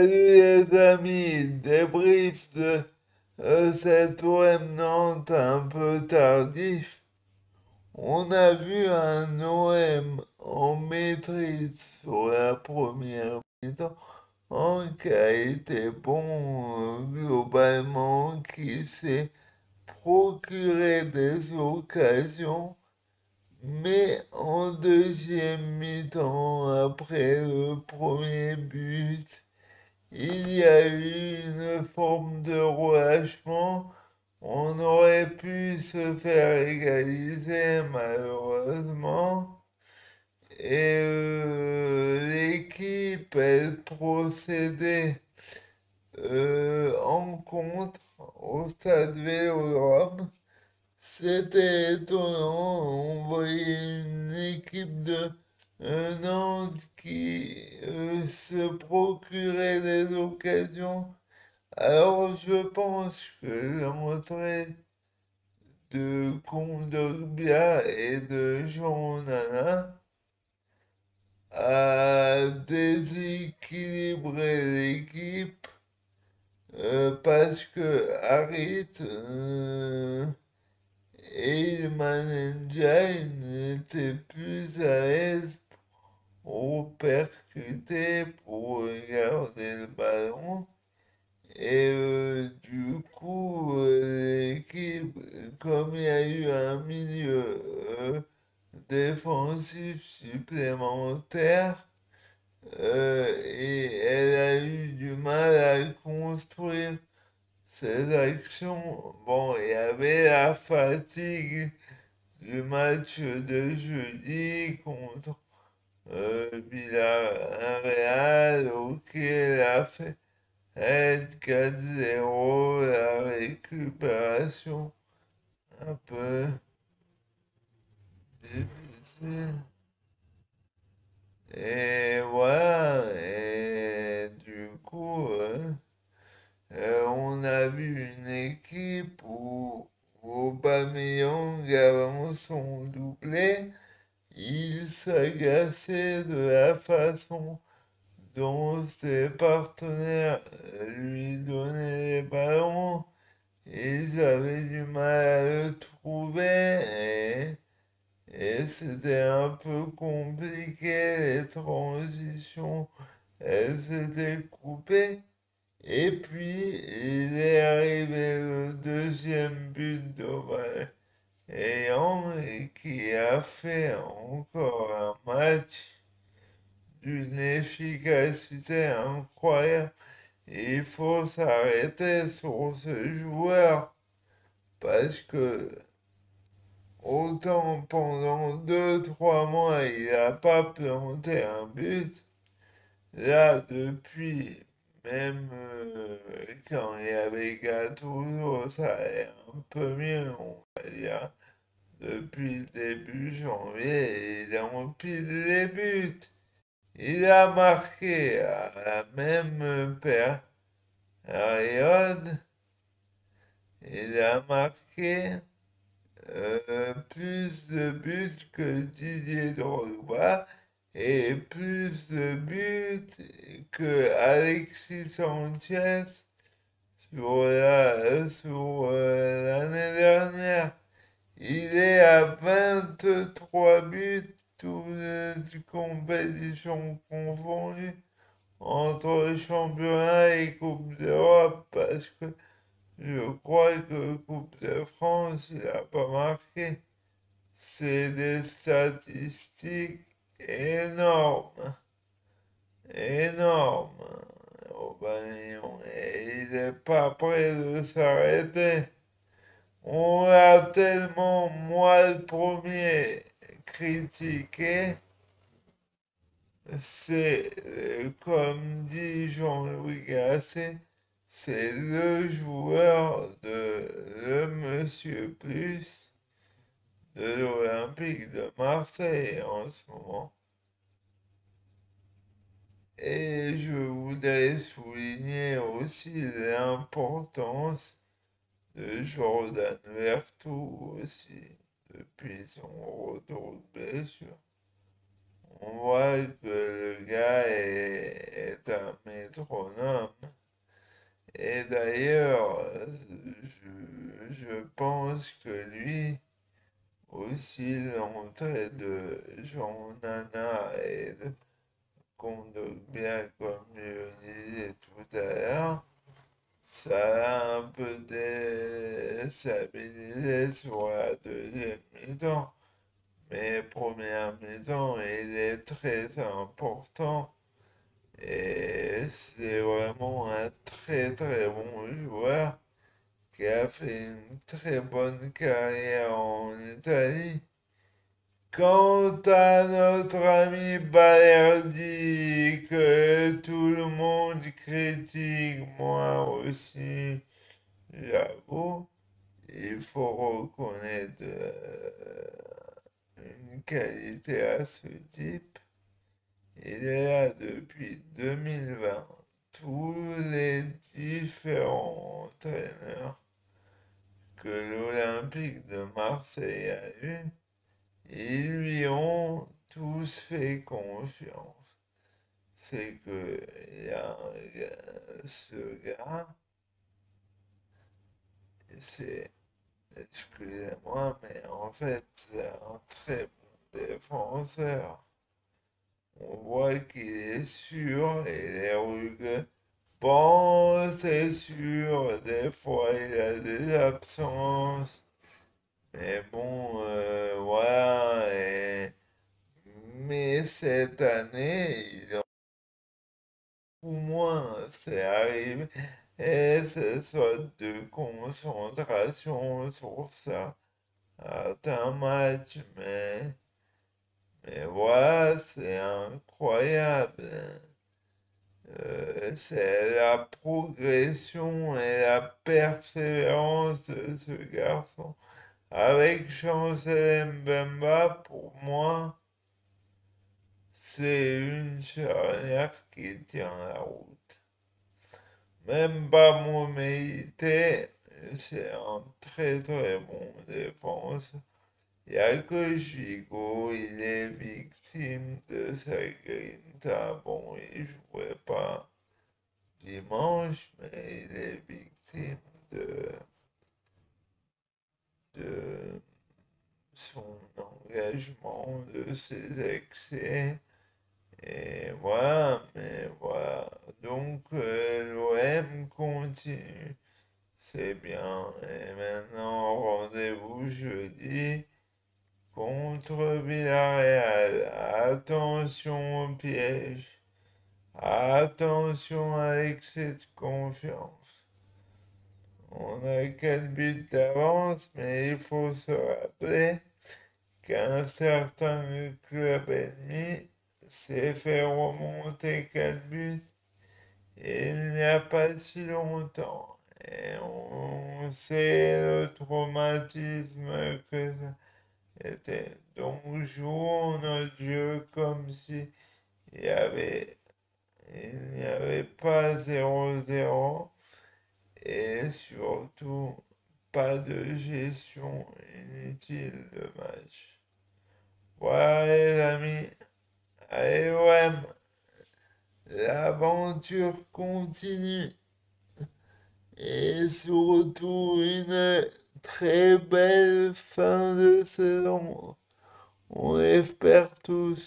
Salut les amis, débrief de cet OM Nantes un peu tardif. On a vu un OM en maîtrise sur la première mi-temps, qui a été bon globalement, qui s'est procuré des occasions, mais en deuxième mi-temps, après le premier but, il y a eu une forme de relâchement. On aurait pu se faire égaliser malheureusement. Et l'équipe, elle procédait en contre au stade Vélodrome. C'était étonnant, on voyait une équipe de Nantes qui se procurait des occasions. Alors je pense que l'entrée de Kondogbia et de Jean Nana a déséquilibré l'équipe parce que Harit et Ndiaye n'étaient plus à l'aise pour percuter, pour garder le ballon. Et du coup, l'équipe, comme il y a eu un milieu défensif supplémentaire, et elle a eu du mal à construire ses actions. Bon, il y avait la fatigue du match de jeudi contre Villarreal, ok, elle a fait 4-0, la récupération un peu difficile. Et voilà, et du coup, on a vu une équipe où Aubameyang avant son doublé, il s'agaçait de la façon dont ses partenaires lui donnaient les ballons. Ils avaient du mal à le trouver et c'était un peu compliqué. Les transitions, elles étaient coupées. Et puis, il est arrivé le deuxième but d'Aubameyang et qui a fait encore un match d'une efficacité incroyable. Il faut s'arrêter sur ce joueur parce que autant pendant 2, 3 mois il n'a pas planté un but, là depuis même quand il y avait Gattuso ça allait un peu mieux on va dire. Depuis le début janvier il empile les buts. Il a marqué à la même période, il a marqué plus de buts que Didier Drogba et plus de buts que Alexis Sanchez sur l'année dernière. Il est à 23 buts, toutes compétitions confondues, entre championnat et Coupe d'Europe, parce que je crois que Coupe de France, il n'a pas marqué. C'est des statistiques énormes, énormes. Aubameyang, et il n'est pas prêt de s'arrêter. On l'a tellement, moi le premier, critiqué. C'est, comme dit Jean-Louis Gasset, c'est le joueur de le Monsieur Plus de l'Olympique de Marseille en ce moment. Et je voudrais souligner aussi l'importance de Jordan Vertu aussi depuis son retour de blessure. On voit que le gars est un métronome. Et d'ailleurs, je pense que lui, aussi l'entrée de Jean Nana et de Kondogbia, comme je disais tout à l'heure, ça a un peu déstabilisé sur la deuxième mi-temps. Mais première mi-temps, il est très important et c'est vraiment un très très bon joueur qui a fait une très bonne carrière en Italie. Quant à notre ami Balerdi, que tout le monde critique, moi aussi, j'avoue, il faut reconnaître une qualité à ce type. Il est là depuis 2020. Tous les différents entraîneurs que l'Olympique de Marseille a eu, ils lui ont tous fait confiance. C'est que il y a ce gars, c'est, excusez-moi, mais en fait, c'est un très bon défenseur. On voit qu'il est sûr et il est rugueux. Bon, c'est sûr, des fois il a des absences, mais bon, voilà. Mais cette année, il en ou moins, c'est arrivé. Et c'est sorte de concentration sur ça. Un match, mais voilà, c'est incroyable. C'est la progression et la persévérance de ce garçon. Avec Chancel Mbemba, pour moi, c'est une charnière qui tient la route. Même pas Moméité, c'est un très très bon défense. Il n'y a que Gigot, il est victime de sa grinta. Bon, il jouait pas dimanche, mais il est victime de son engagement, de ses excès. Et voilà, mais voilà. Donc l'OM continue, c'est bien. Et maintenant, rendez-vous jeudi contre Villarreal. Attention au piège. Attention avec cette confiance. On a 4 buts d'avance, mais il faut se rappeler qu'un certain club ennemi s'est fait remonter 4 buts il n'y a pas si longtemps. Et on sait le traumatisme que ça était. Donc jouons notre jeu comme si il y avait, il n'y avait pas 0-0 et surtout pas de gestion inutile de match. Voilà les amis, allez OM, l'aventure continue et surtout une très belle fin de saison. On l'espère tous.